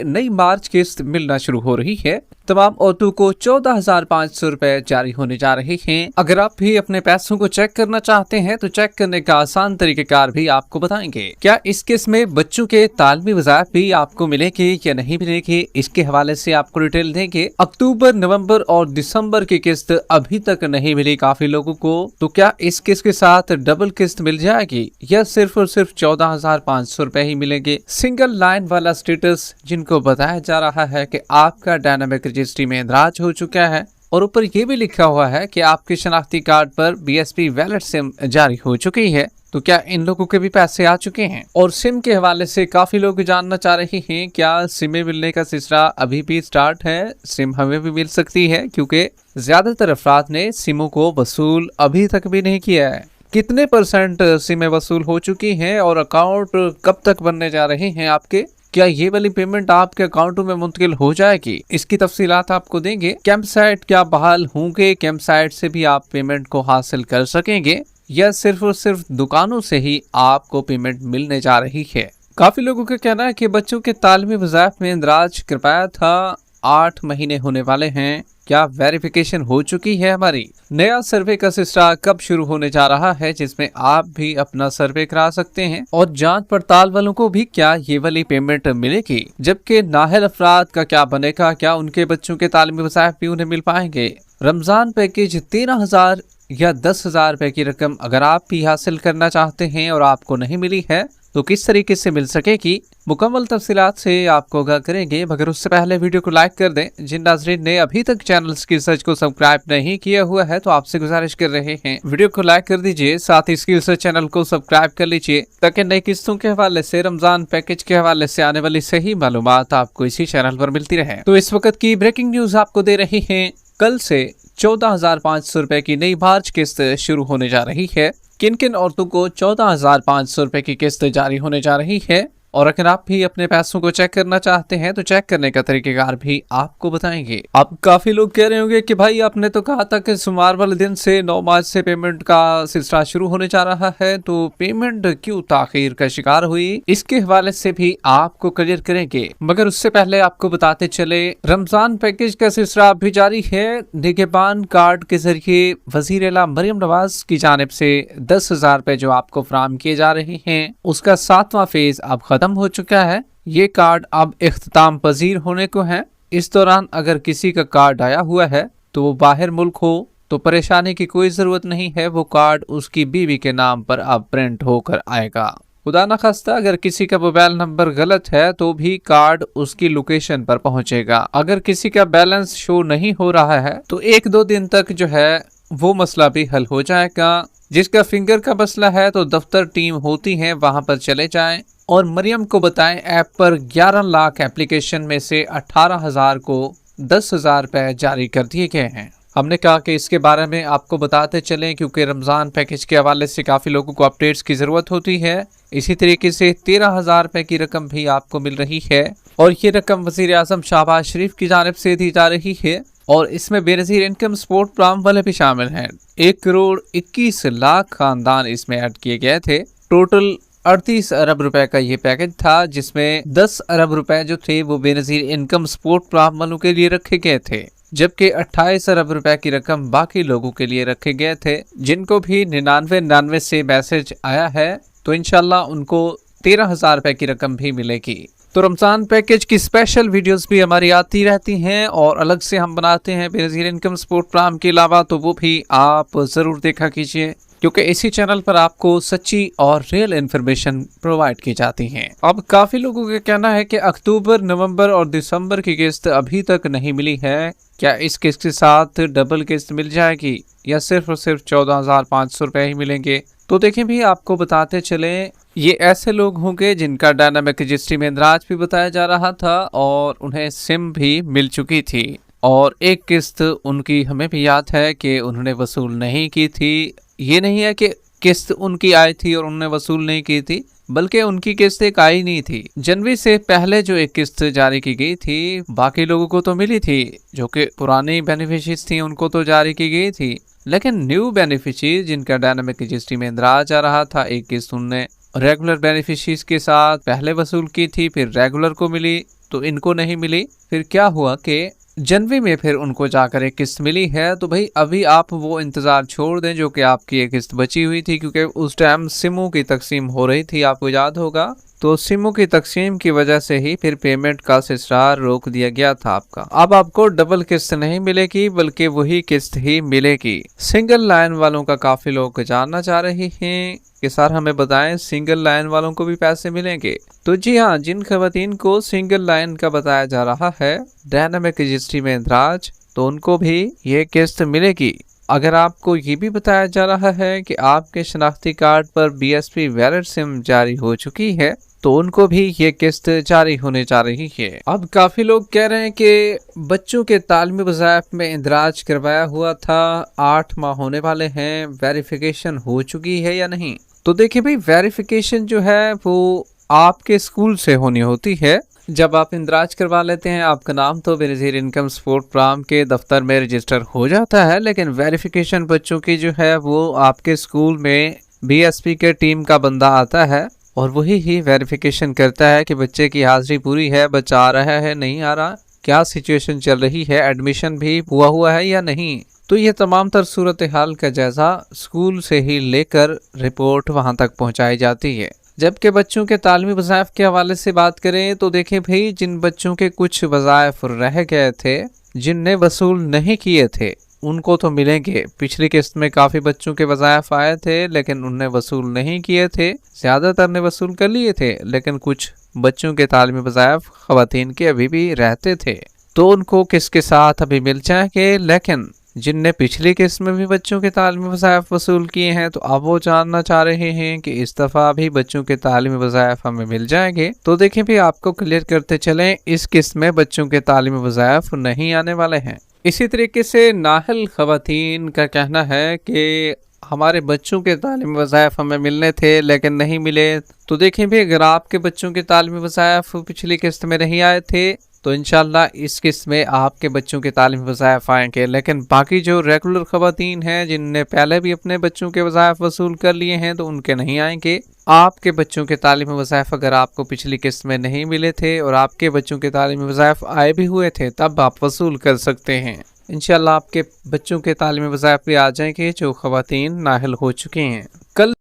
नई मार्च किस्त मिलना शुरू हो रही है। तमाम औरतों को 14,500 रुपए जारी होने जा रहे हैं। अगर आप भी अपने पैसों को चेक करना चाहते हैं तो चेक करने का आसान तरीकेकार भी आपको बताएंगे। क्या इस किस्त में बच्चों के तालमी वज़ाइफ भी आपको मिलेगी या नहीं मिलेगी, इसके हवाले से आपको डिटेल देंगे। अक्टूबर, नवंबर और दिसंबर की किस्त अभी तक नहीं मिली काफी लोगों को, तो क्या इस किस्त के साथ डबल किस्त मिल जाएगी या सिर्फ और सिर्फ 14,500 रुपए ही मिलेंगे। सिंगल लाइन वाला स्टेटस जिनको बताया जा रहा है कि आपका डायनामिक रजिस्ट्री में इंदराज हो चुका है और ऊपर ये भी लिखा हुआ है कि आपके शनाख्ती कार्ड पर BSP वैलेट सिम जारी हो चुकी है। तो क्या इन लोगों के भी पैसे आ चुके हैं? और सिम के हवाले से काफी लोग जानना चाह रहे हैं, क्या सिमें मिलने का सिलसिला अभी भी स्टार्ट है? सिम हमें भी मिल सकती है क्योंकि ज्यादातर अफराद ने सिमों को वसूल अभी तक भी नहीं किया है। कितने % सिमें वसूल हो चुकी हैं और अकाउंट कब तक बनने जा रहे हैं आपके? क्या ये वाली पेमेंट आपके अकाउंटों में मुंतकिल हो जाएगी? इसकी तफसीलात आपको देंगे। कैंप साइट क्या बहाल होंगे? कैंप साइट से भी आप पेमेंट को हासिल कर सकेंगे या सिर्फ और सिर्फ दुकानों से ही आपको पेमेंट मिलने जा रही है? काफी लोगों का कहना है कि बच्चों के तालीमी वज़ाइफ में इंदराज करवाया था, 8 महीने होने वाले हैं। क्या वेरिफिकेशन हो चुकी है हमारी? नया सर्वे का सिलसिला कब शुरू होने जा रहा है जिसमें आप भी अपना सर्वे करा सकते हैं? और जांच पड़ताल वालों को भी क्या ये वाली पेमेंट मिलेगी? जबकि नाहल अफराद का क्या बनेगा? क्या उनके बच्चों के तालीमी वज़ाइफ भी उन्हें मिल पाएंगे? रमजान पैकेज 13,000 या 10,000 रुपए की रकम अगर आप भी हासिल करना चाहते हैं और आपको नहीं मिली है तो किस तरीके से मिल सकेगी? मुकम्मल तफसीलात से आपको आगाह करेंगे, मगर उससे पहले वीडियो को लाइक कर दें। जिन नाज़रीन ने अभी तक चैनल स्किल सर्च को सब्सक्राइब नहीं किया हुआ है तो आपसे गुजारिश कर रहे हैं वीडियो को लाइक कर दीजिए, साथ ही स्किल सर्च चैनल को सब्सक्राइब कर लीजिए ताकि नई किस्तों के हवाले से, रमजान पैकेज के हवाले से आने वाली सही मालूमात आपको इसी चैनल पर मिलती रहे। तो इस वक्त की ब्रेकिंग न्यूज आपको दे रही है, कल से 14,500 रुपए की नई मार्च किस्त शुरू होने जा रही है। किन किन औरतों को 14,500 रुपए की किस्त जारी होने जा रही है और अगर आप भी अपने पैसों को चेक करना चाहते हैं तो चेक करने का तरीकेकार भी आपको बताएंगे। अब काफी लोग कह रहे होंगे कि भाई आपने तो कहा था कि सोमवार वाले दिन से 9 मार्च से पेमेंट का सिलसिला शुरू होने जा रहा है, तो पेमेंट क्यों ताखीर का शिकार हुई? इसके हवाले से भी आपको क्लियर करेंगे, मगर उससे पहले आपको बताते चले रमजान पैकेज का सिलसिला भी जारी है। निगहबान कार्ड के जरिए वजीर आला मरियम नवाज की जानिब से 10,000 रुपए जो आपको फराहम किए जा रहे हैं उसका 7वां फेज अब खत्म हो चुका है। ये कार्ड अब इख्तिताम पजीर होने को है। इस दौरान अगर किसी का कार्ड आया हुआ है तो वो बाहर मुल्क हो तो परेशानी की कोई जरूरत नहीं है, वो कार्ड उसकी बीवी के नाम पर अब प्रिंट होकर आएगा। खुदा न खास्ता अगर किसी का मोबाइल नंबर गलत है तो भी कार्ड उसकी लोकेशन पर पहुंचेगा। अगर किसी का बैलेंस शो नहीं हो रहा है तो 1-2 दिन तक जो है वो मसला भी हल हो जाएगा। जिसका फिंगर का मसला है तो दफ्तर टीम होती है, वहां पर चले जाएं और मरियम को बताएं। ऐप पर 11 लाख एप्लीकेशन में से 18,000 को 10,000 रुपए जारी कर दिए गए हैं। हमने कहा कि इसके बारे में आपको बताते चलें क्योंकि रमजान पैकेज के हवाले से काफी लोगों को अपडेट्स की जरूरत होती है। इसी तरीके से 13,000 रुपए की रकम भी आपको मिल रही है और ये रकम वजीर आजम शहबाज शरीफ की जानिब से दी जा रही है और इसमें बेनजीर इनकम सपोर्ट प्रोग्राम वाले भी शामिल हैं। 1,21,00,000 खानदान इसमें ऐड किए गए थे। टोटल 38 अरब रुपए का ये पैकेज था जिसमें 10 अरब रुपए जो थे वो बेनजीर इनकम सपोर्ट प्रोग्राम वालों के लिए रखे गए थे, जबकि 28 अरब रुपए की रकम बाकी लोगों के लिए रखे गए थे। जिनको भी 99 से मैसेज आया है तो इंशाल्लाह उनको 13,000 रुपए की रकम भी मिलेगी। तो रमजान पैकेज की स्पेशल वीडियोस भी हमारी आती रहती हैं और अलग से हम बनाते हैं बेनजीर इनकम सपोर्ट प्रोग्राम के अलावा, तो वो भी आप जरूर देखा कीजिए क्योंकि इसी चैनल पर आपको सच्ची और रियल इन्फॉर्मेशन प्रोवाइड की जाती है। अब काफी लोगों का कहना है कि अक्टूबर, नवंबर और दिसंबर की किस्त अभी तक नहीं मिली है। क्या इस किस्त के साथ डबल किस्त मिल जाएगी या सिर्फ और सिर्फ 14,500 रुपए ही मिलेंगे? तो देखें भी आपको बताते चले, ये ऐसे लोग होंगे जिनका डायनामिक रजिस्ट्री में इंदराज भी बताया जा रहा था और उन्हें सिम भी मिल चुकी थी और एक किस्त उनकी हमें भी याद है कि उन्होंने वसूल नहीं की थी। ये नहीं है कि किस्त उनकी आई थी और उन्होंने वसूल नहीं की थी, बल्कि उनकी किस्त एक आई नहीं थी। जनवरी से पहले जो एक किस्त जारी की गई थी बाकी लोगों को तो मिली थी, जो कि पुरानी बेनिफिशरीज थी उनको तो जारी की गई थी, लेकिन न्यू बेनिफिशरीज जिनका डायनामिक रजिस्ट्री में इंदराज आ रहा था, एक किस्त उनने रेगुलर बेनिफिशरीज के साथ पहले वसूल की थी, फिर रेगुलर को मिली, तो इनको नहीं मिली। फिर क्या हुआ कि जनवरी में फिर उनको जाकर एक किस्त मिली है। तो भाई अभी आप वो इंतजार छोड़ दें जो कि आपकी एक किस्त बची हुई थी, क्योंकि उस टाइम सिमों की तकसीम हो रही थी, आपको याद होगा। तो सिमों की तकसीम की वजह से ही फिर पेमेंट का सिलसिला रोक दिया गया था आपका। अब आपको डबल किस्त नहीं मिलेगी, बल्कि वही किस्त ही मिलेगी। सिंगल लाइन वालों का काफी लोग जानना चाह रहे हैं कि सर हमें बताएं सिंगल लाइन वालों को भी पैसे मिलेंगे। तो जी हाँ, जिन खवातीन को सिंगल लाइन का बताया जा रहा है डायनामिक रजिस्ट्री में इंदराज, तो उनको भी ये किस्त मिलेगी। अगर आपको ये भी बताया जा रहा है कि आपके शनाख्ती कार्ड पर BSP वैलिड सिम जारी हो चुकी है, तो उनको भी ये किस्त जारी होने जा रही है। अब काफी लोग कह रहे हैं कि बच्चों के तालीमी वज़ाइफ में इंदराज करवाया हुआ था, 8 माह होने वाले हैं, वेरिफिकेशन हो चुकी है या नहीं। तो देखिए भाई, वेरिफिकेशन जो है वो आपके स्कूल से होनी होती है। जब आप इंदराज करवा लेते हैं, आपका नाम तो बेनज़ीर इनकम सपोर्ट प्रोग्राम के दफ्तर में रजिस्टर हो जाता है, लेकिन वेरिफिकेशन बच्चों की जो है वो आपके स्कूल में BSP के टीम का बंदा आता है और वही ही वेरिफिकेशन करता है कि बच्चे की हाजिरी पूरी है, बच्चा आ रहा है नहीं आ रहा, क्या सिचुएशन चल रही है, एडमिशन भी हुआ है या नहीं। तो ये तमाम तर सूरत हाल का जायजा स्कूल से ही लेकर रिपोर्ट वहां तक पहुंचाई जाती है। जबकि बच्चों के तालीमी वज़ाइफ के हवाले से बात करें तो देखें भाई, जिन बच्चों के कुछ वज़ाइफ रह गए थे, जिनने वसूल नहीं किए थे, उनको तो मिलेंगे। पिछली किस्त में काफी बच्चों के वज़ाइफ आए थे लेकिन उनने वसूल नहीं किए थे, ज्यादातर ने वसूल कर लिए थे, लेकिन कुछ बच्चों के तालीमी वज़ाइफ खवातीन के अभी भी रहते थे, तो उनको किसके साथ अभी मिल जाएंगे। लेकिन जिनने पिछली किस्त में भी बच्चों के तालीमी वज़ाइफ वसूल किए हैं, तो अब वो जानना चाह रहे हैं कि इस दफा भी बच्चों के तालीमी वज़ाइफ हमें मिल जाएंगे। तो देखें भी, आपको क्लियर करते चलें, इस किस्त में बच्चों के तालीमी वज़ाइफ नहीं आने वाले हैं। इसी तरीके से नाहल खवातीन का कहना है कि हमारे बच्चों के तालीमी वज़ाइफ हमें मिलने थे लेकिन नहीं मिले। तो देखें भी, अगर आपके बच्चों के तालीमी वज़ाइफ पिछली किस्त में नहीं आए थे, तो इंशाल्लाह इस किस्त में आपके बच्चों के तालीमी वज़ाइफ आएंगे। लेकिन बाकी जो रेगुलर खवातीन हैं, जिनने पहले भी अपने बच्चों के वज़ाइफ वसूल कर लिए हैं, तो उनके नहीं आएंगे। आपके बच्चों के तालीमी वज़ाइफ अगर आपको पिछली किस्त में नहीं मिले थे और आपके बच्चों के तालीमी वज़ाइफ आए भी हुए थे, तब आप वसूल कर सकते हैं। इंशाल्लाह आपके बच्चों के तालीमी वज़ाइफ भी आ जाएंगे जो खवातीन नाहिल हो चुके हैं। कल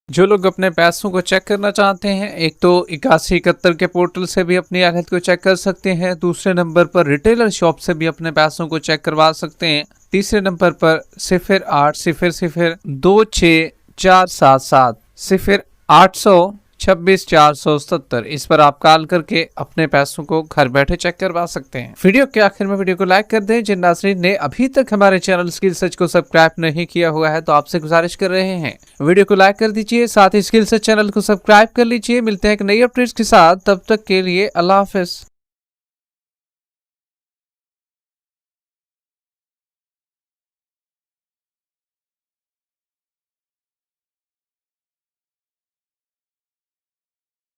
जो लोग अपने पैसों को चेक करना चाहते हैं, एक तो 8171 के पोर्टल से भी अपनी हालत को चेक कर सकते हैं, दूसरे नंबर पर रिटेलर शॉप से भी अपने पैसों को चेक करवा सकते हैं, तीसरे नंबर पर 0800-477-0826-477 इस पर आप कॉल करके अपने पैसों को घर बैठे चेक करवा सकते हैं। वीडियो के आखिर में वीडियो को लाइक कर दें। जिन नाज़रीन ने अभी तक हमारे चैनल स्किल सर्च को सब्सक्राइब नहीं किया हुआ है, तो आपसे गुजारिश कर रहे हैं वीडियो को लाइक कर दीजिए, साथ ही स्किल सर्च चैनल को सब्सक्राइब कर लीजिए। मिलते हैं एक नई अपडेट्स के साथ, तब तक के लिए अल्लाह हाफिज।